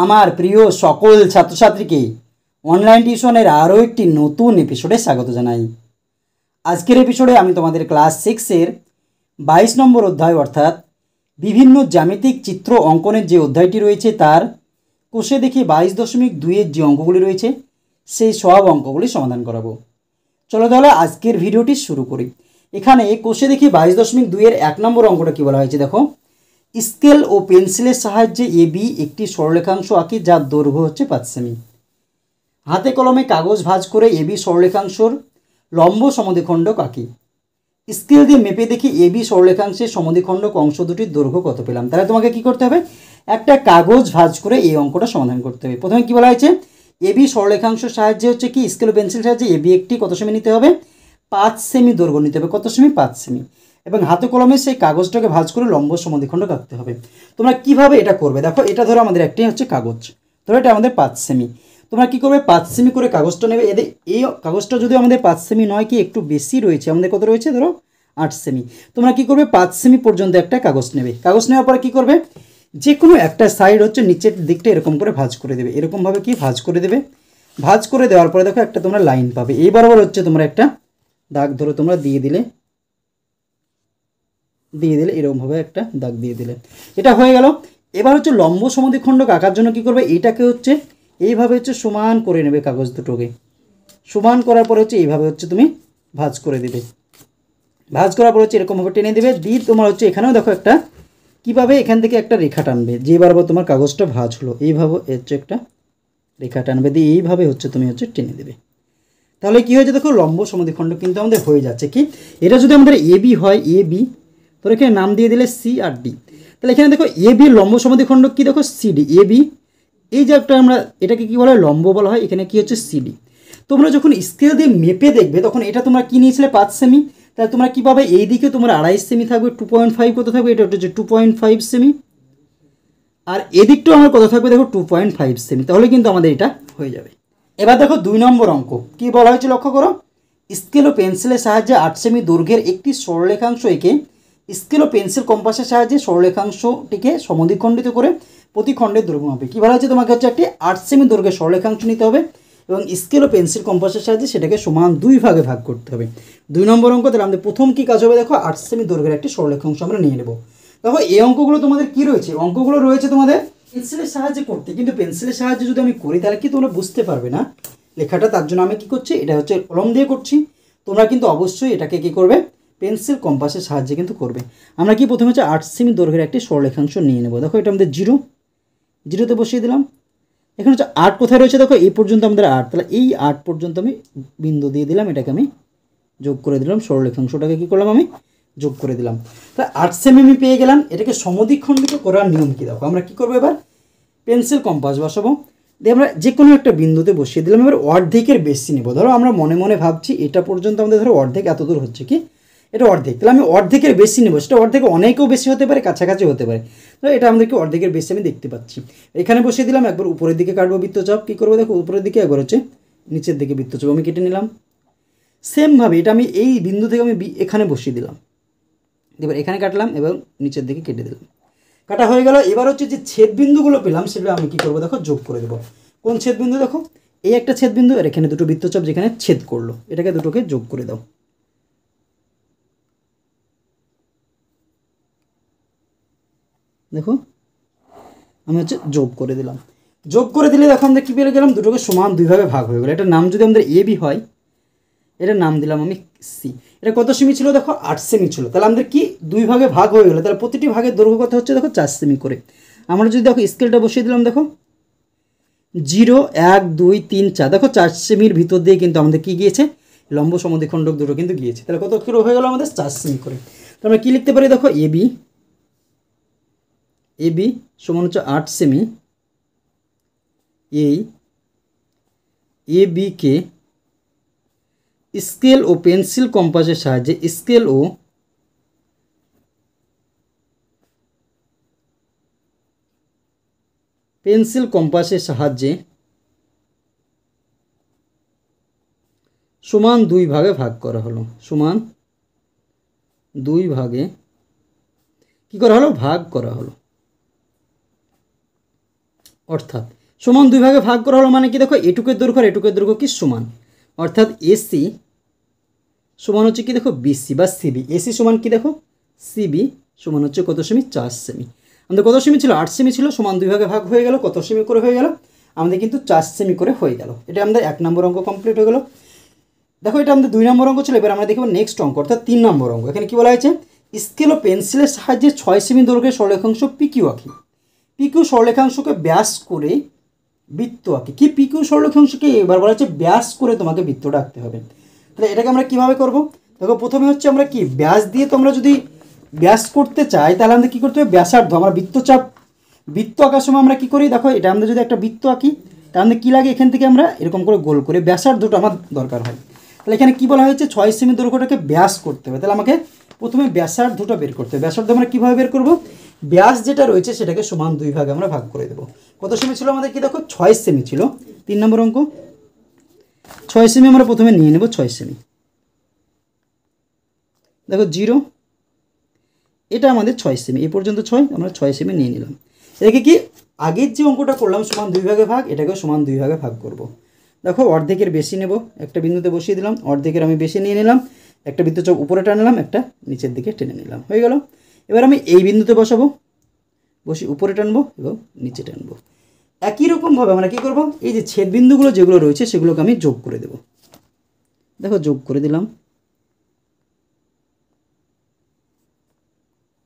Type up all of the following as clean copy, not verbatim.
আমার প্রিয় সকল ছাত্রছাত্রীকে অনলাইন টিউশনের আরও একটি নতুন এপিসোডে স্বাগত জানাই। আজকের এপিসোডে আমি তোমাদের ক্লাস 6-এর 22 নম্বর অধ্যায় অর্থাৎ বিভিন্ন জ্যামিতিক চিত্র অঙ্কনের যে অধ্যায়টি রয়েছে তার কোষে দেখি 22.2-এর যে অঙ্কগুলি রয়েছে সেই সব অঙ্কগুলি সমাধান করাবো। চলো তাহলে আজকের ভিডিওটি শুরু করি। এখানে কোষে দেখি 22.2-এর 1 নম্বর অঙ্কটা কী বলা হয়েছে দেখো, স্কেল ও পেন্সিলের সাহায্যে এবি একটি সরলরেখাংশ আঁকি যার দৈর্ঘ্য হচ্ছে 5 সেমি। হাতে কলমে কাগজ ভাঁজ করে এবি সরলরেখাংশর লম্ব সমদ্বিখণ্ডক আঁকি। স্কেল দিয়ে মেপে দেখি এবি সরলরেখাংশের সমদ্বিখণ্ডক অংশ দুটির দৈর্ঘ্য কত পেলাম। তাহলে তোমাকে কি করতে হবে, একটা কাগজ ভাঁজ করে এই অঙ্কটা সমাধান করতে হবে। প্রথমে কি বলা হয়েছে, এবি সরলরেখাংশের সাহায্যে হচ্ছে কি স্কেল ও পেন্সিল সাহায্যে এবি একটি কত সেমি নিতে হবে, 5 সেমি দৈর্ঘ্য নিতে হবে। কত সেমি? 5 সেমি। এবং হাতে কলমে সেই কাগজটাকে ভাঁজ করে লম্ব সমদ্বিখণ্ডক আঁকতে হবে। তোমরা কিভাবে এটা করবে দেখো, এটা ধরো আমাদের একটি হচ্ছে কাগজ, ধরো এটা আমাদের 5 সেমি। তোমরা কি করবে, 5 সেমি করে কাগজটা নেবে। এই কাগজটা যদি আমাদের 5 সেমি নয়, কি একটু বেশি রয়েছে, আমাদের কত রয়েছে ধরো 8 সেমি। তোমরা কি করবে, 5 সেমি পর্যন্ত একটা কাগজ নেবে। কাগজ নেওয়ার পরে কি করবে, যে কোনো একটা সাইড হচ্ছে নিচের দিকটা এরকম করে ভাঁজ করে দেবে। এরকমভাবে কি ভাঁজ করে দেবে। ভাঁজ করে দেওয়ার পরে দেখো একটা তোমরা লাইন পাবে। এই বরাবর হচ্ছে তোমরা একটা দাগ ধরো তোমরা দিয়ে দিলে এরকমভাবে একটা দাগ দিয়ে দিলে, এটা হয়ে গেল। এবার হচ্ছে লম্ব সমদ্বিখণ্ডক আঁকার জন্য কি করবে, এইটাকে হচ্ছে এইভাবে হচ্ছে সমান করে নেবে। কাগজ দুটোকে সমান করার পরে হচ্ছে এইভাবে হচ্ছে তুমি ভাঁজ করে দেবে। ভাঁজ করার পর হচ্ছে এরকমভাবে টেনে দেবে। দিয়ে তোমার হচ্ছে এখানেও দেখো একটা কীভাবে এখান থেকে একটা রেখা টানবে। যে বারবার তোমার কাগজটা ভাঁজ হলো এইভাবে হচ্ছে একটা রেখা টানবে, দিয়ে এইভাবে হচ্ছে তুমি হচ্ছে টেনে দেবে। তাহলে কী হয়েছে দেখো, লম্ব সমদ্বিখণ্ডক কিন্তু আমাদের হয়ে যাচ্ছে। কি এটা যদি আমাদের এবি হয়, এবি তোর এখানে নাম দিয়ে দিলে সি আর ডি। তাহলে এখানে দেখো এবি লম্ব সমদ্বিখণ্ডক কি দেখো সিডি। এবি এই যে একটা আমরা এটাকে কী বলা হয়, লম্ব বলা হয়। এখানে কি হচ্ছে সিডি। তোমরা যখন স্কেল দিয়ে মেপে দেখবে তখন এটা তোমরা কী নিয়েছিলে 5 সেমি। তাহলে তোমরা কী পাবে, এই দিকে তোমার 2.5 সেমি থাকবে, 2.5 কত থাকবে, এটা হচ্ছে 2.5 সেমি। আর এদিকটাও আমার কত থাকবে দেখো 2.5 সেমি। তাহলে কিন্তু আমাদের এটা হয়ে যাবে। এবার দেখো 2 নম্বর অঙ্ক কী বলা হয়েছে লক্ষ্য করো, স্কেল ও পেন্সিলের সাহায্যে 8 সেমি দৈর্ঘ্যের একটি সরলরেখাংশ এঁকে স্কেল ও পেন্সিল কম্পাসের সাহায্যে সরলরেখাংশটিকে সমদ্বিখণ্ডিত করে প্রতি খণ্ডের দৈর্ঘ্য মাপে। কী বলা হচ্ছে, তোমাকে হচ্ছে একটি 8 সেমি দৈর্ঘ্যের সরলরেখাংশ নিতে হবে এবং স্কেল ও পেন্সিল কম্পাসের সাহায্যে সেটাকে সমান 2 ভাগে ভাগ করতে হবে। 2 নম্বর অঙ্ক। তাহলে আমাদের প্রথম কী কাজ হবে দেখো, 8 সেমি দৈর্ঘ্যের একটি সরলরেখাংশ আমরা নিয়ে নেব। দেখো এই অঙ্কগুলো তোমাদের কী রয়েছে, অঙ্কগুলো রয়েছে তোমাদের পেন্সিলের সাহায্যে করতে, কিন্তু পেন্সিলের সাহায্যে যদি আমি করি তাহলে কি তোমরা বুঝতে পারবে না লেখাটা। তার জন্য আমি কী করছি, এটা হচ্ছে কলম দিয়ে করছি। তোমরা কিন্তু অবশ্যই এটাকে কী করবে, পেন্সিল কম্পাসের সাহায্যে কিন্তু করবে। আমরা কি প্রথমে হচ্ছে 8 সেমি দৈর্ঘ্যের একটি সরলরেখাংশ নিয়ে নেব। দেখো এটা আমাদের 0তে বসিয়ে দিলাম। এখানে হচ্ছে 8 কোথায় রয়েছে দেখো, এই পর্যন্ত আমাদের 8। তাহলে এই 8 পর্যন্ত আমি বিন্দু দিয়ে দিলাম, এটাকে আমি যোগ করে দিলাম। সরলরেখাংশটাকে কী করলাম, আমি যোগ করে দিলাম। তাহলে 8 সেমি আমি পেয়ে গেলাম। এটাকে সমদ্বিখণ্ডিত করার নিয়ম কী দেখো, আমরা কী করবো, এবার পেন্সিল কম্পাস বসাবো, দিয়ে আমরা যে কোনো একটা বিন্দুতে বসিয়ে দিলাম। এবার অর্ধেকের বেশি নেব। ধরো আমরা মনে মনে ভাবছি এটা পর্যন্ত আমাদের ধরো অর্ধেক এত দূর হচ্ছে, কি এটা অর্ধেক। তাহলে আমি অর্ধেকের বেশি নেব, সেটা অর্ধেক অনেকও বেশি হতে পারে, কাছাকাছি হতে পারে। তো এটা আমাদেরকে অর্ধেকের বেশি আমি দেখতে পাচ্ছি। এখানে বসিয়ে দিলাম। একবার উপরের দিকে কাটবো বৃত্তচাপ। কী করবো দেখো, উপরের দিকে, একবার হচ্ছে নিচের দিকে বৃত্তচাপ আমি কেটে নিলাম। সেমভাবে এটা আমি এই বিন্দু থেকে আমি এখানে বসিয়ে দিলাম। এবার এখানে কাটলাম এবং নিচের দিকে কেটে দিলাম। কাটা হয়ে গেল। এবার হচ্ছে যে ছেদবিন্দুগুলো পেলাম সেগুলো আমি কী করবো দেখো, যোগ করে দেবো। কোন ছেদবিন্দু দেখো, এই একটা ছেদবিন্দু, আর এখানে দুটো বৃত্তচাপ যেখানে ছেদ করলো, এটাকে দুটোকে যোগ করে দাও। দেখো আমি হচ্ছে যোগ করে দিলাম। যোগ করে দিলে দেখো আমরা কী পেয়ে গেলাম, দুটোকে সমান 2 ভাগে ভাগ হয়ে গেলো। এটার নাম যদি আমাদের এবি হয়, এটার নাম দিলাম আমি সি। এটা কত সেমি ছিল দেখো, 8 সেমি ছিল। তাহলে আমাদের কি 2 ভাগে ভাগ হয়ে গেলো। তাহলে প্রতিটি ভাগের দৈর্ঘ্য কত হচ্ছে দেখো, 4 সেমি করে। আমরা যদি দেখো স্কেলটা বসিয়ে দিলাম, দেখো 0 1 2 3 4, দেখো 4 সেমির ভিতর দিয়ে কিন্তু আমাদের কী গিয়েছে, লম্ব সমদ্বিখণ্ডক দুটো কিন্তু গিয়েছে। তাহলে কত কিলো হয়ে গেল আমাদের, 4 সেমি করে। তো আমরা কী লিখতে পারি দেখো, এবি সমান হচ্ছে 8 সেমি। এই এবিকে স্কেল ও পেন্সিল কম্পাসের সাহায্যে সমান 2 ভাগে ভাগ করা হলো। সমান 2 ভাগে কী করা হলো, ভাগ করা হলো। অর্থাৎ সমান দুই ভাগে ভাগ করা হলো মানে কি দেখো এটুকের দৈর্ঘ্য আর এটুকের দৈর্ঘ্য কি সমান, অর্থাৎ এসি সমান হচ্ছে কি দেখো বিসি বা সিবি। এসি সমান কি দেখো সিবি সমান হচ্ছে কত সেমি 4 সেমি। আমাদের কত সেমি ছিল 8 সেমি ছিল, সমান দুই ভাগে ভাগ হয়ে গেল, কত সেমি করে হয়ে গেল আমাদের কিন্তু 4 সেমি করে হয়ে গেল। এটা আমাদের 1 নম্বর অঙ্ক কমপ্লিট হয়ে গেল। দেখো এটা আমাদের 2 নম্বর অঙ্ক ছিল। এবার আমরা দেখব নেক্সট অঙ্ক অর্থাৎ 3 নম্বর অঙ্ক। এখানে কি বলা হয়েছে স্কেল ও পেন্সিলের সাহায্যে 6 সেমি দৈর্ঘ্যের সরলরেখাংশ পিকিউ আঁকি। পিকিউ সরলরেখাংশকে ব্যাস করে বৃত্ত আঁকি। কি পিকিউ সরলরেখাংশকে এবার বলা হচ্ছে ব্যাস করে তোমাকে বৃত্তটা আঁকতে হবে। তাহলে এটাকে আমরা কিভাবে করব? দেখো প্রথমে হচ্ছে আমরা কি ব্যাস দিয়ে তোমরা যদি ব্যাস করতে চাই তাহলে আমাদের কী করতে হবে ব্যাসার্ধ। আমরা বৃত্ত আঁকার সময় আমরা কী করি দেখো এটা আমরা যদি একটা বৃত্ত আঁকি তাহলে কী লাগে এখান থেকে আমরা এরকম করে গোল করে ব্যাসার্ধটা আমার দরকার হয়। তাহলে এখানে কী বলা হয়েছে 6 সেমি দৈর্ঘ্যটাকে ব্যাস করতে হবে। তাহলে আমাকে প্রথমে ব্যাসার্ধটা বের করতে হবে। ব্যাসার্ধ আমরা কীভাবে বের করব? ব্যাস যেটা রয়েছে সেটাকে সমান 2 ভাগে আমরা ভাগ করে দেবো। কত সেমি ছিল আমাদের কি দেখো 6 সেমি ছিল। 3 নম্বর অঙ্ক 6 সেমি আমরা প্রথমে নিয়ে নেব 6 সেমি। দেখো 0 এটা আমাদের 6 সেমি, এই পর্যন্ত 6 আমরা 6 সেমি নিয়ে নিলাম। এটাকে কি আগের যে অঙ্কটা করলাম সমান 2 ভাগে ভাগ, এটাকেও সমান 2 ভাগে ভাগ করব। দেখো অর্ধেকের বেশি নেব, একটা বিন্দুতে বসিয়ে দিলাম, অর্ধেকের আমি বেশি নিয়ে নিলাম, একটা বৃত্তচাপ উপরে টানলাম, একটা নিচের দিকে টেনে নিলাম, হয়ে গেল। এবার আমি এই বিন্দুতে বসাবো, বসি উপরে টানবো এবং নিচে টানবো। একই রকমভাবে আমরা কী করব এই যে ছেদ বিন্দুগুলো যেগুলো রয়েছে সেগুলোকে আমি যোগ করে দেব। দেখো যোগ করে দিলাম,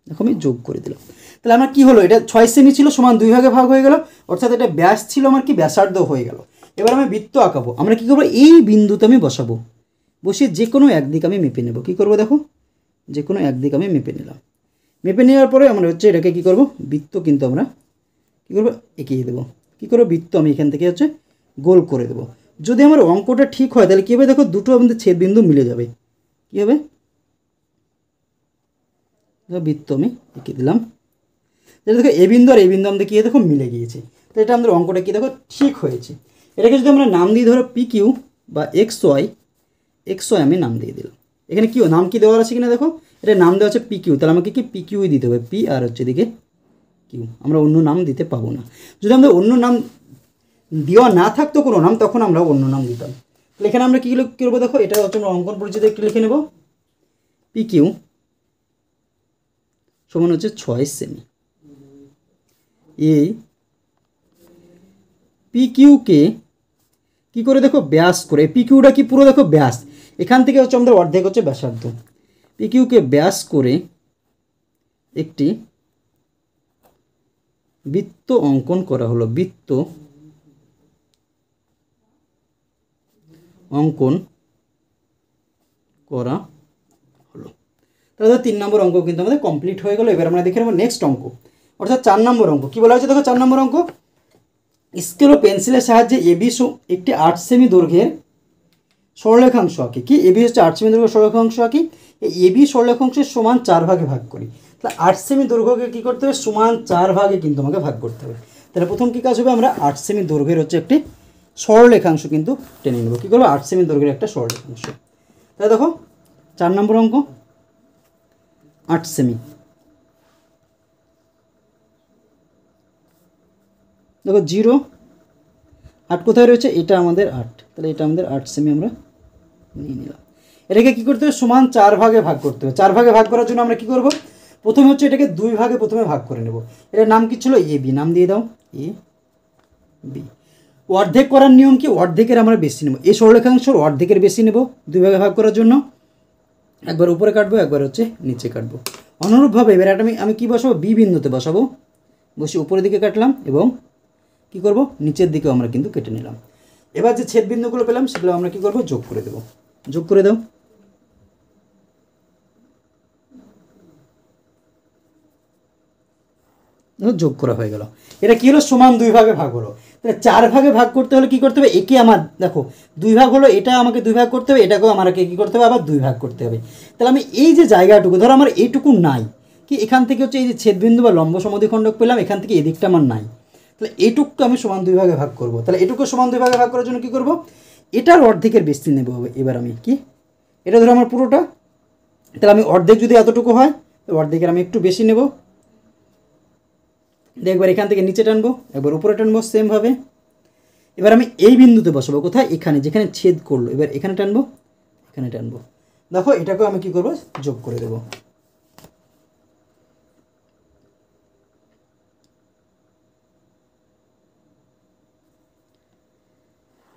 দেখো আমি যোগ করে দিলাম। তাহলে আমার কি হলো এটা 6 সেমি ছিল সমান 2 ভাগে ভাগ হয়ে গেল, অর্থাৎ এটা ব্যাস ছিল আমার কি ব্যাসার্ধ হয়ে গেল। এবার আমি বৃত্ত আঁকাবো। আমরা কি করবো এই বিন্দুতে আমি বসাবো, বসিয়ে যে কোনো একদিক আমি মেপে নেব। কি করব দেখো যে কোনো একদিক আমি মেপে নিলাম। মেপে নেওয়ার পরে আমরা হচ্ছে এটাকে কি করব বৃত্ত কিন্তু আমরা কী করবো এঁকিয়ে দেবো। কী করবো বৃত্ত আমি এখান থেকে হচ্ছে গোল করে দেবো। যদি আমার অঙ্কটা ঠিক হয় তাহলে কী হবে দেখো দুটো আমাদের ছেদ বিন্দু মিলে যাবে। কী হবে বৃত্ত আমি এঁকে দিলাম। দেখো এই বিন্দু আর এই বিন্দু আমাদের কী দেখো মিলে গিয়েছে। তো এটা আমাদের অঙ্কটা কী দেখো ঠিক হয়েছে। এটাকে যদি আমরা নাম দিই ধরো পি কিউ বা এক্স ওয়াই আমি নাম দিয়ে দিলাম। এখানে কি নাম কি দেওয়ার আছে কিনা দেখো এটা নাম দেওয়া আছে পি কিউ, তাহলে আমাকে কি পি কিউই দিতে হবে। পি আর হচ্ছে এদিকে কিউ, আমরা অন্য নাম দিতে পাবো না। যদি আমাদের অন্য নাম দেওয়া না থাকতো কোনো নাম তখন আমরা অন্য নাম দিতাম। তাহলে এখানে আমরা কী করবো দেখো এটা হচ্ছে আমরা অঙ্কন পরিচিতি একটু লিখে নেব। পি কিউ সমান হচ্ছে 6 সেমি। এই পি কিউকে কী করে দেখো ব্যাস করে, পি কিউটা কি পুরো দেখো ব্যাস, এখান থেকে হচ্ছে আমাদের অর্ধেক হচ্ছে ব্যাসার্ধ। পি কিউকে ব্যাস করে একটি বৃত্ত অঙ্কন করা হলো। বৃত্ত অঙ্কন করা হলো। তাহলে 3 নম্বর অঙ্ক কিন্তু আমাদের কমপ্লিট হয়ে গেল। এবার আমরা দেখে নেব নেক্সট অঙ্ক অর্থাৎ 4 নম্বর অঙ্ক। কী বলা হয়েছে দেখো 4 নম্বর অঙ্ক স্কেল ও পেন্সিলের সাহায্যে এবি একটি 8 সেমি দৈর্ঘ্যের সরলরেখাংশ আঁকি। কি এবি হচ্ছে 8 সেমি দৈর্ঘ্যের সরলরেখাংশ আঁকি। এই এবি সরলরেখাংশের সমান 4 ভাগে ভাগ করি। তাহলে 8 সেমি দৈর্ঘ্যকে কী করতে হবে সমান 4 ভাগে কিন্তু আমাকে ভাগ করতে হবে। তাহলে প্রথম কী কাজ হবে আমরা 8 সেমি দৈর্ঘ্যের হচ্ছে একটি সরলরেখাংশ কিন্তু টেনে নেব। কী করবো 8 সেমি দৈর্ঘ্যের একটা সরলরেখাংশ। তাহলে দেখো 4 নম্বর অঙ্ক 8 সেমি। দেখো 0 8 কোথায় রয়েছে এটা আমাদের 8, তাহলে এটা আমাদের 8 সেমি আমরা নিয়ে নিলাম। এটাকে কী করতে হবে সমান 4 ভাগে ভাগ করতে হবে। 4 ভাগে ভাগ করার জন্য আমরা কী করব প্রথমে হচ্ছে এটাকে 2 ভাগে প্রথমে ভাগ করে নেব। এটার নাম কি ছিল এ বি, নাম দিয়ে দাও এ বি। অর্ধেক করার নিয়ম কি অর্ধেকের আমরা বেশি নেব, এই সরলরেখাংশের অর্ধেকের বেশি নেব 2 ভাগে ভাগ করার জন্য। একবার উপরে কাটবো একবার হচ্ছে নিচে কাটবো। অনুরূপভাবে এবার আমি কী বসাবো বি বিন্দুতে বসাবো, বসে উপরের দিকে কাটলাম এবং কী করব নিচের দিকেও আমরা কিন্তু কেটে নিলাম। এবার যে ছেদ বিন্দুগুলো পেলাম সেগুলো আমরা কী করব যোগ করে দেব। যোগ করে দাও। যোগ করা হয়ে গেল। এটা কী হলো সমান 2 ভাগে ভাগ হলো। তাহলে 4 ভাগে ভাগ করতে হলে কী করতে হবে একে আমার দেখো 2 ভাগ হলো, এটা আমাকে 2 ভাগ করতে হবে, এটাকেও আমাকে কী করতে হবে আবার 2 ভাগ করতে হবে। তাহলে আমি এই যে জায়গাটুকু ধরো আমার এইটুকু নাই, কি এখান থেকে হচ্ছে এই যে ছেদবিন্দু বা লম্ব সমদ্বিখণ্ডক পেলাম, এখান থেকে এদিকটা আমার নাই, তাহলে এইটুকু আমি সমান 2 ভাগে ভাগ করব। তাহলে এটুকু সমান 2 ভাগে ভাগ করার জন্য কী করব এটার অর্ধেকের বেশি নেব হবে। এবার আমি কি এটা ধরো আমার পুরোটা, তাহলে আমি অর্ধেক যদি এতটুকু হয় অর্ধেকের আমি একটু বেশি নেব, দিয়ে একবার এখান থেকে নিচে টানবো, একবার উপরে টানবো সেমভাবে। এবার আমি এই বিন্দুতে বসাবো, কোথায়? এখানে, যেখানে ছেদ করলো। এবার এখানে টানবো, এখানে টানবো। দেখো এটাকেও আমি কি করব, যোগ করে দেব।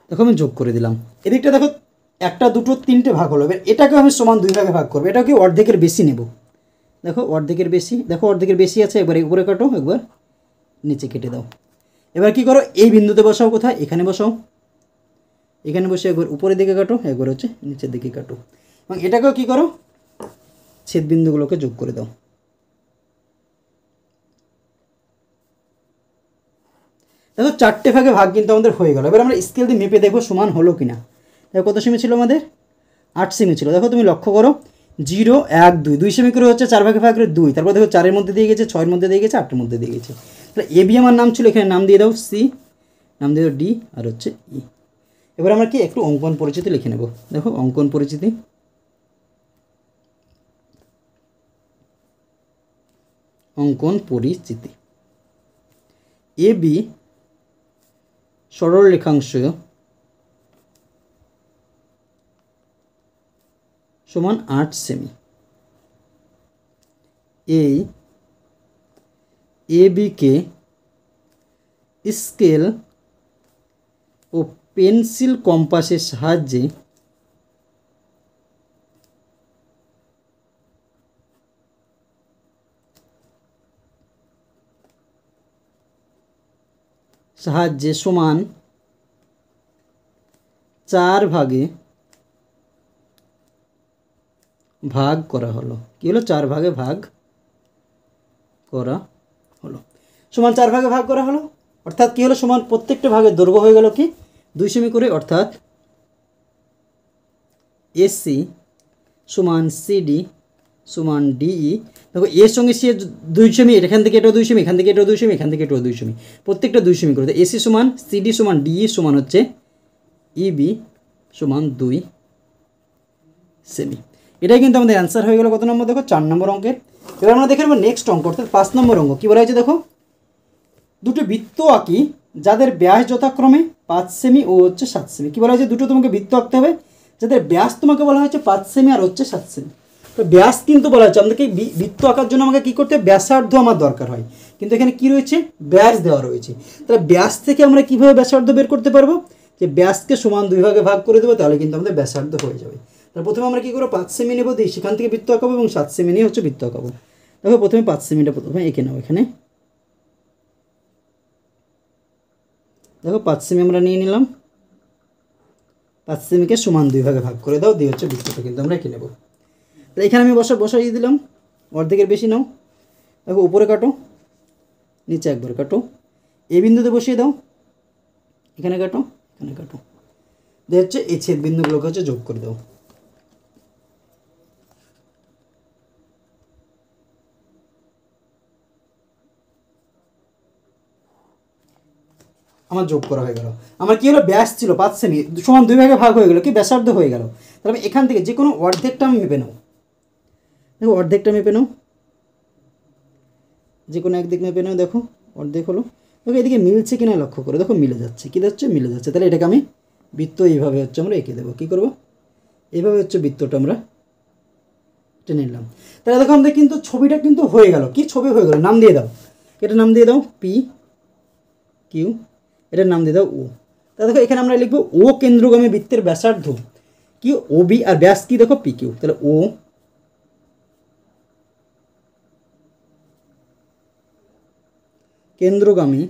দেখো আমি যোগ করে দিলাম। এদিকটা দেখো একটা দুটো তিনটে ভাগ হলো। এবার এটাকেও আমি সমান 2 ভাগে ভাগ করবো। এটাকে অর্ধেকের বেশি নেব। দেখো অর্ধেকের বেশি, দেখো অর্ধেকের বেশি আছে। একবার উপরে কাটো, একবার নিচে কেটে দাও। এবার কি করো, এই বিন্দুতে বসাও, কোথায়? এখানে বসাও। এখানে বসে একবার উপরের দিকে কাটো, একবার হচ্ছে নিচের দিকে কাটো। এবং এটাকেও কি করো, ছেদ বিন্দুগুলোকে যোগ করে দাও। দেখো 4টে ভাগে ভাগ কিন্তু আমাদের হয়ে গেল। এবার আমরা স্কেল দিয়ে মেপে দেখবো সমান হলো কিনা। দেখো কত সেমি ছিল আমাদের? 8 সেমি ছিল। দেখো তুমি লক্ষ্য করো, 0 1 2 2 সেমি করে হচ্ছে 4 ভাগে ভাগ করে 2। তারপর দেখো 4-এর মধ্যে দিয়ে গেছে, 6-এর মধ্যে দিয়ে গেছে, 8-এর মধ্যে দিয়ে গেছে। তাহলে এবি আমার নাম ছিল, এখানে নাম দিয়ে দাও সি, নাম দিয়ে দাও ডি, আর হচ্ছে ই। এবার আমরা কি একটু অঙ্কন পরিচিতি লিখে নেব। দেখো অঙ্কন পরিচিতি, অঙ্কন পরিচিতি। এ বি সরল রেখাংশ সমান 8 সেমি। এই এ বিকে স্কেল ও পেন্সিল কম্পাসের সাহায্যে সমান 4 ভাগে ভাগ করা হলো। কি হলো? 4 ভাগে ভাগ করা হলো। সমান 4 ভাগে ভাগ করা হলো, অর্থাৎ কি হলো, সমান প্রত্যেকটা ভাগের দৈর্ঘ্য হয়ে গেল কি 2 সেমি করে। অর্থাৎ এসি সমান সিডি সমান ডিই। দেখো এর সঙ্গে সি 2 সেমি, এখান থেকে এটাও 2 সেমি, এখান থেকে এটাও 2 সেমি, এখান থেকে এটাও 2 সেমি, প্রত্যেকটা 2 সেমি করে। এসি সমান সিডি সমান ডিই সমান হচ্ছে ইবি সমান 2 সেমি। এটাই কিন্তু আমাদের অ্যান্সার হয়ে গেল। কত নম্বর? দেখো 4 নম্বর অঙ্কের। এবার আমরা দেখে নেব নেক্সট অঙ্ক, অর্থাৎ 5 নম্বর অঙ্ক। কী বলা হয়েছে দেখো, দুটো বৃত্ত আঁকি যাদের ব্যাস যথাক্রমে 5 সেমি ও হচ্ছে 7 সেমি। কী বলা হয়েছে, দুটো তোমাকে বৃত্ত আঁকতে হবে যাদের ব্যাস তোমাকে বলা হয়েছে 5 সেমি আর হচ্ছে 7 সেমি। তো ব্যাস কিন্তু বলা হচ্ছে আমাদেরকে বৃত্ত আঁকার জন্য আমাকে কী করতে হবে, ব্যাসার্ধ আমার দরকার হয়। কিন্তু এখানে কি রয়েছে, ব্যাস দেওয়া রয়েছে। তাহলে ব্যাস থেকে আমরা কীভাবে ব্যাসার্ধ বের করতে পারবো, যে ব্যাসকে সমান 2 ভাগে ভাগ করে দেবো, তাহলে কিন্তু আমাদের ব্যাসার্ধ হয়ে যাবে। তাহলে প্রথমে আমরা কী করবো, 5 সেমি নেবো, দিই সেখান থেকে বৃত্ত আঁকাবো এবং 7 সেমি নিয়ে হচ্ছে বৃত্ত আঁকাবো। দেখো প্রথমে 5 সেমিটা প্রথমে এঁকে নাও। এখানে দেখো 5 সেমি আমরা নিয়ে নিলাম, 5 সেমিকে সমান 2 ভাগে ভাগ করে দাও, দিয়ে হচ্ছে বৃত্তটা কিন্তু আমরা এঁকে নেব। তাহলে এখানে আমি বসাইয়ে দিলাম, অর্ধেকের বেশি নাও। দেখো উপরে কাটো, নিচে একবার কাটো, এই বিন্দুতে বসিয়ে দাও, এখানে কাটো, এখানে কাটো, দিয়ে হচ্ছে এই ছেদ বিন্দুগুলোকে হচ্ছে যোগ করে দাও। আমার যোগ করা হয়ে গেল। আমার কি হলো, ব্যাস ছিল 5 সেমি সমান 2 ভাগে ভাগ হয়ে গেল, কি ব্যাসার্ধ হয়ে গেল। তাহলে আমি এখান থেকে যে কোনো অর্ধেকটা আমি মেপে নাও। দেখো অর্ধেকটা মেপে নাও, যে কোনো একদিক মেপে নাও। দেখো অর্ধেক হলো। দেখো এদিকে মিলছে কিনা লক্ষ্য করো, দেখো মিলে যাচ্ছে। কী যাচ্ছে, মিলে যাচ্ছে। তাহলে এটাকে আমি বৃত্ত এইভাবে হচ্ছে আমরা এঁকে দেবো। কী করবো, এইভাবে হচ্ছে বৃত্তটা আমরা টেনে নিলাম। তাহলে দেখো আমাদের কিন্তু ছবিটা কিন্তু হয়ে গেল। কি ছবি হয়ে গেল, নাম দিয়ে দাও, এটা নাম দিয়ে দাও পি কিউ, এটার নাম দিয়ে দাও ও। তাহলে দেখো এখানে আমরা লিখবো ও কেন্দ্রগামী বৃত্তের ব্যাসার্ধ কি ও বি, আর ব্যাস কি দেখো পি কিউ। তাহলে ও কেন্দ্রগামী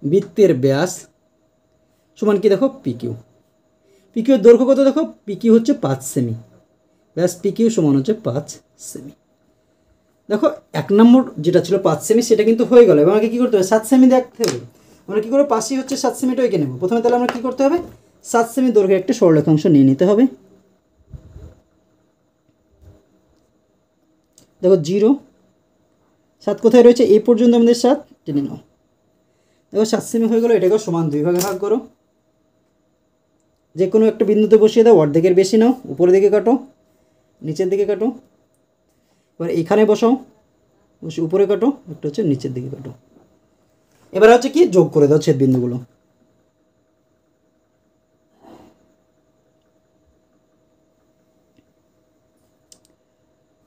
বৃত্তের ব্যাস সমান কি দেখো পি কিউ। পি কিউর দৈর্ঘ্য কত দেখো, পি কিউ হচ্ছে 5 সেমি, ব্যাস পি কিউ সমান হচ্ছে 5 সেমি। দেখো 1 নম্বর যেটা ছিল 5 সেমি সেটা কিন্তু হয়ে গেল। এবং আমাকে কী করতে হবে, 7 সেমি দেখতে হবে। আমরা কী করবো, পাশেই হচ্ছে 7 সেমিটা এঁকে নেব প্রথমে। তাহলে আমরা কী করতে হবে, 7 সেমি দৈর্ঘ্যের একটা সরলরেখাংশ নিয়ে নিতে হবে। দেখো 0 7 কোথায় রয়েছে, এই পর্যন্ত আমাদের 7 টেনে নাও। দেখো 7 সেমি হয়ে গেলো। এটাকেও সমান 2 ভাগে ভাগ করো, যে কোনো একটা বিন্দুতে বসিয়ে দাও, অর্ধেকের বেশি নাও, উপরের দিকে কাটো, নিচের দিকে কাটো। এবার এখানে বসাও, বসিয়ে উপরে কাটো, একটা হচ্ছে নিচের দিকে কাটো। এবার হচ্ছে কি যোগ করে দাও ছেদ বিন্দুগুলো।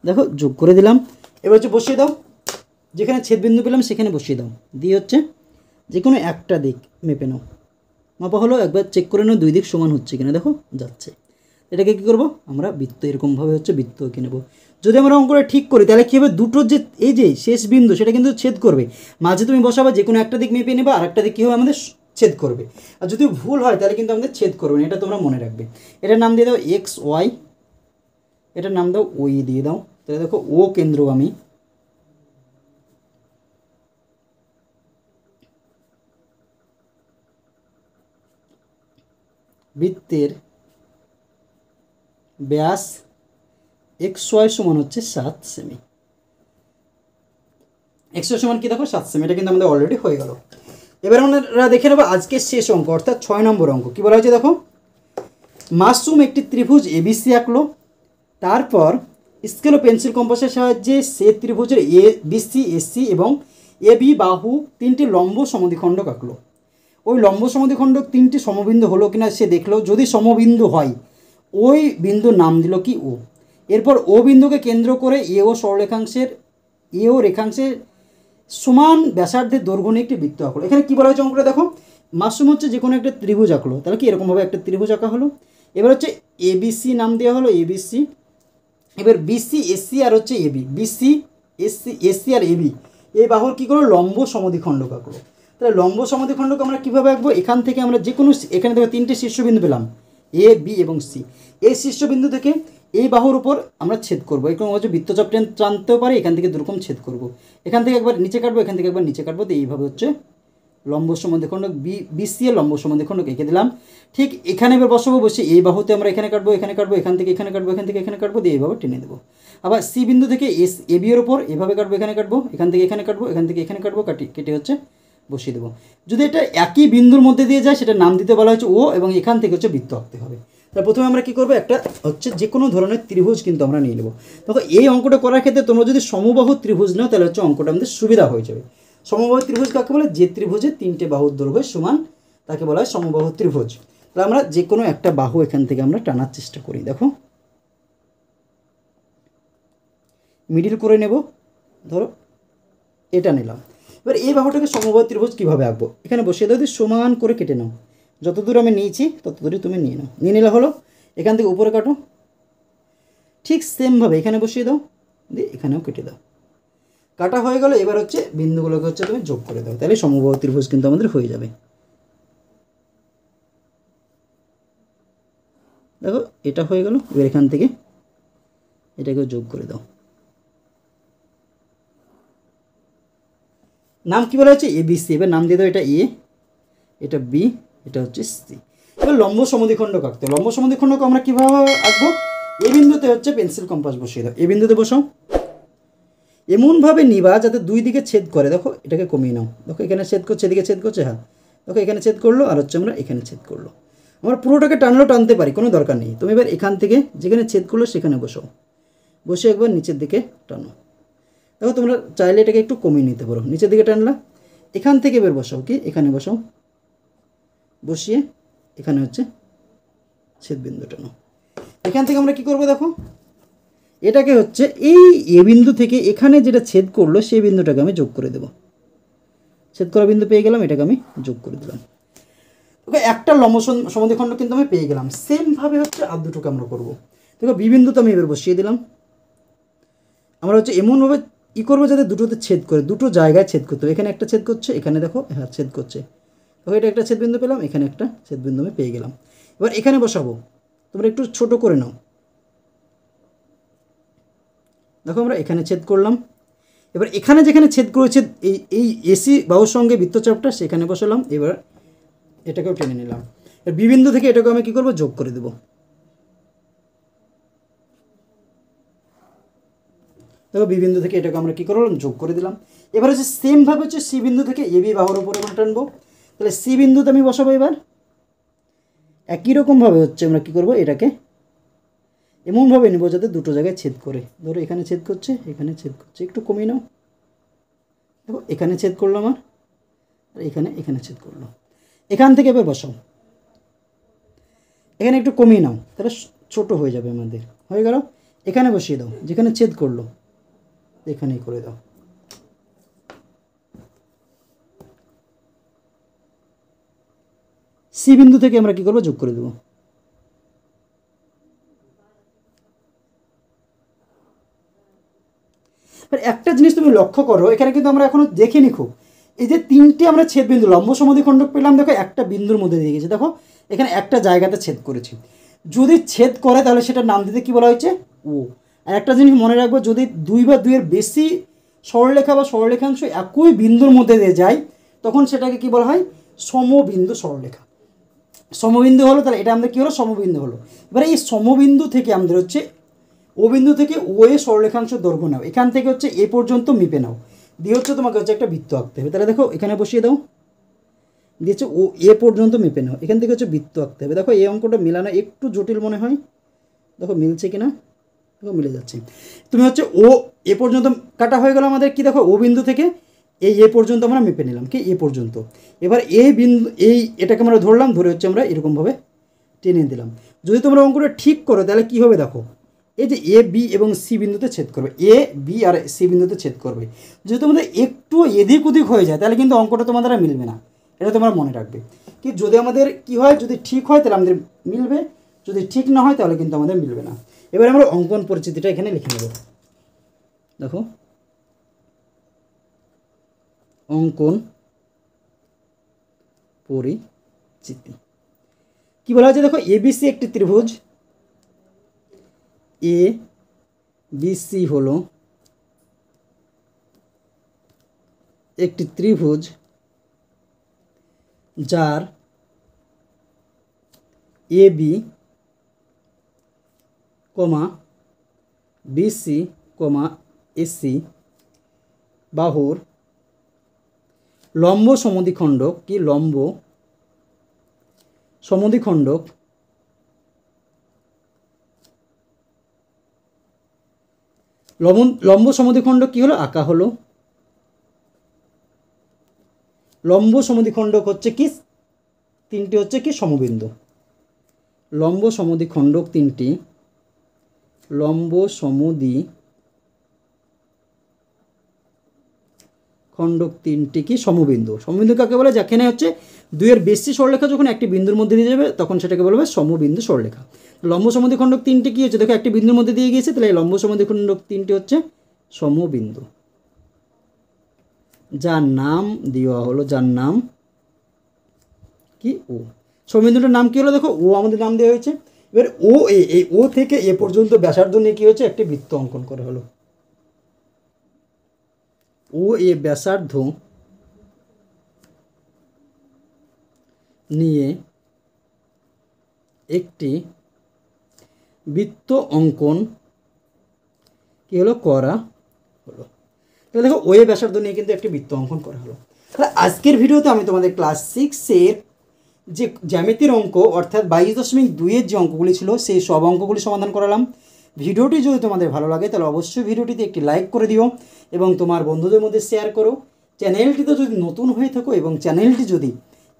দেখো যোগ করে দিলাম। এবার হচ্ছে বসিয়ে দাও, যেখানে ছেদ বিন্দু পেলাম সেখানে বসিয়ে দাও, দিয়ে হচ্ছে যে কোনো একটা দিক মেপে নাও। মাপা হলো, একবার চেক করে নাও দুই দিক সমান হচ্ছে কিনা, দেখো যাচ্ছে। এটাকে কী করবো আমরা বৃত্ত, এরকমভাবে হচ্ছে বৃত্ত এঁকে নেবো। যদি আমরা অঙ্কটা ঠিক করি তাহলে কী হবে, দুটোর যে এই যে শেষ বিন্দু সেটা কিন্তু ছেদ করবে, মাঝে তুমি বসাবে, যে কোনো একটা দিক মেপে নেবে, আর একটা দিক কী হবে আমাদের ছেদ করবে। আর যদি ভুল হয় তাহলে কিন্তু আমাদের ছেদ করবে না, এটা তোমরা মনে রাখবে। এটার নাম দিয়ে দাও এক্স ওয়াই, এটার নাম দাও ওই দিয়ে দাও। তাহলে দেখো ও কেন্দ্রগামী বৃত্তের ব্যাস এক্স ওয়াই সমান হচ্ছে 7 সেমি। এক্স ওয়াই সমান কি দেখো 7 সেমি, এটা কিন্তু আমাদের অলরেডি হয়ে গেল। এবার আমরা দেখে নেবো আজকের শেষ অঙ্ক, অর্থাৎ 6 নম্বর অঙ্ক। কী বলা হয়েছে দেখো, মাসুম একটি ত্রিভুজ এবিসি আঁকলো, তারপর স্কেল ও পেন্সিল কম্পাসের সাহায্যে সে ত্রিভুজের এ বিসি এসি এবং এবি বাহু তিনটি লম্ব সমদ্বিখণ্ডক আঁকলো। ওই লম্ব সমদ্বিখণ্ডক তিনটি সমবিন্দু হলো কিনা সে দেখলো, যদি সমবিন্দু হয় ওই বিন্দুর নাম দিল কি ও। এরপর ও বিন্দুকে কেন্দ্র করে এও রেখাংশের সমান ব্যাসার্ধের দৈর্ঘ্য নিয়ে একটি বৃত্ত আঁকলো। এখানে কী বলা হয়েছে অঙ্কটা দেখো, মাসুম হচ্ছে যে কোনো একটা ত্রিভুজ আঁকলো, তাহলে কি এরকমভাবে একটা ত্রিভুজ আঁকা হলো। এবার হচ্ছে এবিসি নাম দেওয়া হলো এবিসি। এবার বিসি এসসি আর হচ্ছে এবি, বিসি এসসি আর এবি এই বাহুর কী করলো লম্ব সমদ্বিখণ্ডক আঁকলো। তাহলে লম্ব সমদ্বিখণ্ডক আমরা কীভাবে আঁকবো, এখান থেকে আমরা যে কোনো, এখানে থেকে তিনটে শীর্ষবিন্দু পেলাম এ বি এবং সি, এই শীর্ষবিন্দু থেকে এই বাহুর উপর আমরা ছেদ করবো। এরকম হচ্ছে বৃত্তচাপ টানতেও পারে, এখান থেকে দুরকম ছেদ করবো, এখান থেকে একবার নিচে কাটবো, এখান থেকে একবার নিচে কাটবো, তো এইভাবে হচ্ছে লম্ব সমদ্বিখণ্ডক বিসি এর লম্ব সমদ্বিখণ্ডক এঁকে দিলাম। ঠিক এখানে এবার বসাবো, বসে এই বাহুতে আমরা এখানে কাটবো, এখানে কাটবো, এখান থেকে এখানে কাটবো, এখান থেকে এখানে কাটবো, দিয়ে এইভাবে টেনে দেবো। আবার সি বিন্দু থেকে এবি এর ওপর এভাবে কাটবো, এখানে কাটবো, এখান থেকে এখানে কাটবো, এখান থেকে এখানে কাটবো, কেটে হচ্ছে বসিয়ে দেবো। যদি এটা একই বিন্দুর মধ্যে দিয়ে যায় সেটা নাম দিতে বলা হচ্ছে ও, এবং এখান থেকে হচ্ছে বৃত্ত আঁকতে হবে। তার প্রথমে আমরা কী করবো, একটা হচ্ছে যে কোনো ধরনের ত্রিভুজ কিন্তু আমরা নিয়ে নেবো। তখন এই অঙ্কটা করার ক্ষেত্রে তোমরা যদি সমবাহু ত্রিভুজ নাও তাহলে হচ্ছে অঙ্কটা আমাদের সুবিধা হয়ে যাবে। সমবাহু ত্রিভুজ কাকে বলে, যে ত্রিভুজের তিনটে বাহুর দৈর্ঘ্য সমান তাকে বলা হয় সমবাহু ত্রিভুজ। তাহলে আমরা যে কোনো একটা বাহু এখান থেকে আমরা টানার চেষ্টা করি, দেখো মিডিল করে নেব, ধরো এটা নিলাম। এবার এই বাহুটাকে সমবাহু ত্রিভুজ কীভাবে আঁকবো, এখানে বসিয়ে দাও, সমান করে কেটে নাও, যত দূর আমি নিয়েছি তত দূরই তুমি নিয়ে নাও, নিয়ে নিলে হলো। এখান থেকে উপরে কাটো, ঠিক সেমভাবে এখানে বসিয়ে দাও, দিয়ে এখানেও কেটে দাও, কাটা হয়ে গেল। এবার হচ্ছে বিন্দুগুলোকে হচ্ছে তুমি যোগ করে দাও, তাহলে সমবাহু ত্রিভুজ কিন্তু আমাদের হয়ে যাবে। দেখো এটা হয়ে গেল। এবার এখান থেকে এটাকেও যোগ করে দাও। নাম কি বলা হচ্ছে এবিসি, এবার নাম দিয়ে দাও এটা এ, এটা বি, এটা হচ্ছে সি। এবার লম্ব সমদ্বিখণ্ডক আঁকতে, লম্ব সমদ্বিখণ্ডক আমরা কীভাবে আঁকবো, এই বিন্দুতে হচ্ছে পেন্সিল কম্পাস বসিয়ে দাও, এই বিন্দুতে বসাও, এমনভাবে নিবা যাতে দুই দিকে ছেদ করে। দেখো এটাকে কমিয়ে নাও, দেখো এখানে ছেদ করছে, এদিকে ছেদ করছে, হ্যাঁ দেখো এখানে ছেদ করলো, আর হচ্ছে আমরা এখানে ছেদ করলো। আমরা পুরোটাকে টানলেও টানতে পারি, কোনো দরকার নেই। তুমি এবার এখান থেকে যেখানে ছেদ করলো সেখানে বসো, বসে একবার নিচের দিকে টানো। দেখো তোমরা চাইলে এটাকে একটু কমিয়ে নিতে পারো, নিচের দিকে টানলা, এখান থেকে এবার বসাও, কি এখানে বসাও, বসিয়ে এখানে হচ্ছে ছেদ বিন্দু টানো। এখান থেকে আমরা কি করবো, দেখো এটাকে হচ্ছে এই এ বিন্দু থেকে এখানে যেটা ছেদ করলো সেই বিন্দুটাকে আমি যোগ করে দেবো, ছেদ করা বিন্দু পেয়ে গেলাম, এটাকে আমি যোগ করে দিলাম। ওকে একটা লম্ব সমদ্বিখণ্ডক কিন্তু আমি পেয়ে গেলাম। সেমভাবে হচ্ছে আর দুটোকে আমরা করবো। দেখো বি বিন্দুতে আমি এবার বসিয়ে দিলাম। আমরা হচ্ছে এমনভাবে ই করবো যাতে দুটোতে ছেদ করে, দুটো জায়গায় ছেদ করতে হবে। এখানে একটা ছেদ করছে, এখানে দেখো হ্যাঁ ছেদ করছে, দেখো এটা একটা ছেদ বিন্দু পেলাম, এখানে একটা ছেদ বিন্দু আমি পেয়ে গেলাম। এবার এখানে বসাবো, তোমরা একটু ছোট করে নাও, দেখো আমরা এখানে ছেদ করলাম। এবার এখানে যেখানে ছেদ করেছে এই এসি বাহুর সঙ্গে বৃত্তচাপটা সেখানে বসালাম। এবার এটাকেও টেনে নিলাম। এবার বি বিন্দু থেকে এটাকে আমি কী করবো, যোগ করে দেবো। দেখো বি বিন্দু থেকে এটাকে আমরা কী করলাম, যোগ করে দিলাম। এবার হচ্ছে সেমভাবে হচ্ছে সি বিন্দু থেকে এবি বাহুর উপরে আমরা টানবো। তাহলে সি বিন্দুতে আমি বসাবো। এবার একই রকমভাবে হচ্ছে আমরা কী করবো, এটাকে এমনভাবে নেবো যাতে দুটো জায়গায় ছেদ করে। ধরো এখানে ছেদ করছে, এখানে ছেদ করছে, একটু কমিয়ে নাও, দেখো এখানে ছেদ করলো আমার, আর এখানে ছেদ করলো। এখান থেকে এবার বসাও, এখানে একটু কমিয়ে নাও, তাহলে ছোট হয়ে যাবে আমাদের। হয়ে গেল, এখানে বসিয়ে দাও, যেখানে ছেদ করলো এখানেই করে দাও। সি বিন্দু থেকে আমরা কি করবো, যোগ করে দেবো। একটা জিনিস তুমি লক্ষ্য করো, এখানে কিন্তু আমরা এখনো দেখিনি খুব, এই যে তিনটে আমরা ছেদ বিন্দু লম্ব সমদ্বিখণ্ডক পেলাম, দেখো একটা বিন্দুর মধ্যে দিয়ে গেছে, দেখো এখানে একটা জায়গাতে ছেদ করেছি। যদি ছেদ করে তাহলে সেটার নাম দিতে কি বলা হয়েছে, ও। আর একটা জিনিস মনে রাখবো, যদি 2 বা 2 এর বেশি সরলরেখা বা সরলরেখাংশ একই বিন্দুর মধ্যে দিয়ে যায়, তখন সেটাকে কি বলা হয়, সমবিন্দু সরলরেখা। সমবিন্দু হলো, তাহলে এটা আমাদের কী হলো, সমবিন্দু হলো। এবারে এই সমবিন্দু থেকে আমাদের হচ্ছে ও বিন্দু থেকে ও এ সরলরেখাংশ দৈর্ঘ্য নাও, এখান থেকে হচ্ছে এ পর্যন্ত মেপে নাও, দিয়ে হচ্ছে তোমাকে হচ্ছে একটা বৃত্ত আঁকতে হবে। তাহলে দেখো এখানে বসিয়ে দাও, দিয়েছে ও এ পর্যন্ত মেপে নাও, এখান থেকে হচ্ছে বৃত্ত আঁকতে হবে। দেখো এই অঙ্কটা মেলানো একটু জটিল মনে হয়, দেখো মিলছে কিনা, দেখো মিলে যাচ্ছে। তুমি হচ্ছে ও এ পর্যন্ত কাটা হয়ে গেল আমাদের, কি দেখো ও বিন্দু থেকে এই এ পর্যন্ত আমরা মেপে নিলাম, কি এ পর্যন্ত। এবার এই বিন্দু এটাকে আমরা ধরলাম, ধরে হচ্ছে আমরা এরকমভাবে টেনে দিলাম। যদি তোমরা অঙ্কটা ঠিক করো তাহলে কি হবে, দেখো এই যে এ বি এবং সি বিন্দুতে ছেদ করবে, এ বি আর সি বিন্দুতে ছেদ করবে। যদি তোমাদের একটু এদিক ওদিক হয়ে যায় তাহলে কিন্তু অঙ্কটা তোমাদের আর মিলবে না, এটা তোমরা মনে রাখবে। কি যদি আমাদের কি হয়, যদি ঠিক হয় তাহলে আমাদের মিলবে, যদি ঠিক না হয় তাহলে কিন্তু আমাদের মিলবে না। এবার আমরা অঙ্কন পরিচিতিটা এখানে লিখে নেব। দেখো অঙ্কন পরিচিতি কি বলা হয়েছে, দেখো এবিসি একটি ত্রিভুজ, এ বিসি হলো একটি ত্রিভুজ যার A B comma BC comma AC বাহুর লম্ব সমদ্বিখণ্ডক, কি লম্ব সমদ্বিখণ্ডক লম্ব সমদ্বিখণ্ডক কি হলো, আঁকা হলো। লম্ব সমদ্বিখণ্ডক হচ্ছে কি, তিনটি হচ্ছে কি সমবিন্দু, লম্ব সমদ্বিখণ্ডক তিনটি, লম্ব সমদ্বিখণ্ডক তিনটি কি সমবিন্দু। সমবিন্দু কাকে বলে, যেখানে হচ্ছে 2 এর বেশি সরলরেখা যখন একটি বিন্দুর মধ্যে দিয়ে যাবে তখন সেটাকে বলবে সমবিন্দু সরলরেখা। লম্ব সমদ্বিখণ্ডক তিনটি কি হচ্ছে, দেখো একটি বিন্দুর মধ্যে দিয়ে গিয়েছে, তাহলে লম্ব সমদ্বিখণ্ডক তিনটি হচ্ছে সমবিন্দু, যার নাম দেওয়া হলো, যার নাম কি ও। সমবিন্দুটার নাম কি হলো, দেখো ও আমাদের নাম দেওয়া হয়েছে। এবার ও এই ও থেকে এ পর্যন্ত ব্যাসার্ধ নিয়ে কি হচ্ছে, একটি বৃত্ত অঙ্কন করা হলো। ও এ ব্যাসার্ধ নিয়ে একটি বৃত্ত অঙ্কন কি হলো, করা হলো। তাহলে দেখো ও এ ব্যাসার্ধ নিয়ে কিন্তু একটি বৃত্ত অঙ্কন করা হলো। তাহলে আজকের ভিডিওতে আমি তোমাদের ক্লাস 6-এর যে জ্যামিতির অঙ্ক অর্থাৎ 22.2-এর যে অঙ্কগুলি ছিল সেই সব অঙ্কগুলি সমাধান করালাম। ভিডিওটি যদি তোমাদের ভালো লাগে তাহলে অবশ্যই ভিডিওটিতে একটি লাইক করে দিও এবং তোমার বন্ধুদের মধ্যে শেয়ার করো। চ্যানেলটিতে যদি নতুন হয়ে থাকো এবং চ্যানেলটি যদি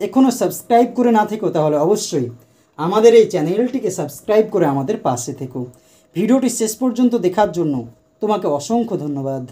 এখনও সাবস্ক্রাইব করে না থেকো তাহলে অবশ্যই আমাদের এই চ্যানেলটিকে সাবস্ক্রাইব করে আমাদের পাশে থেকো। ভিডিওটি শেষ পর্যন্ত দেখার জন্য তোমাকে অসংখ্য ধন্যবাদ।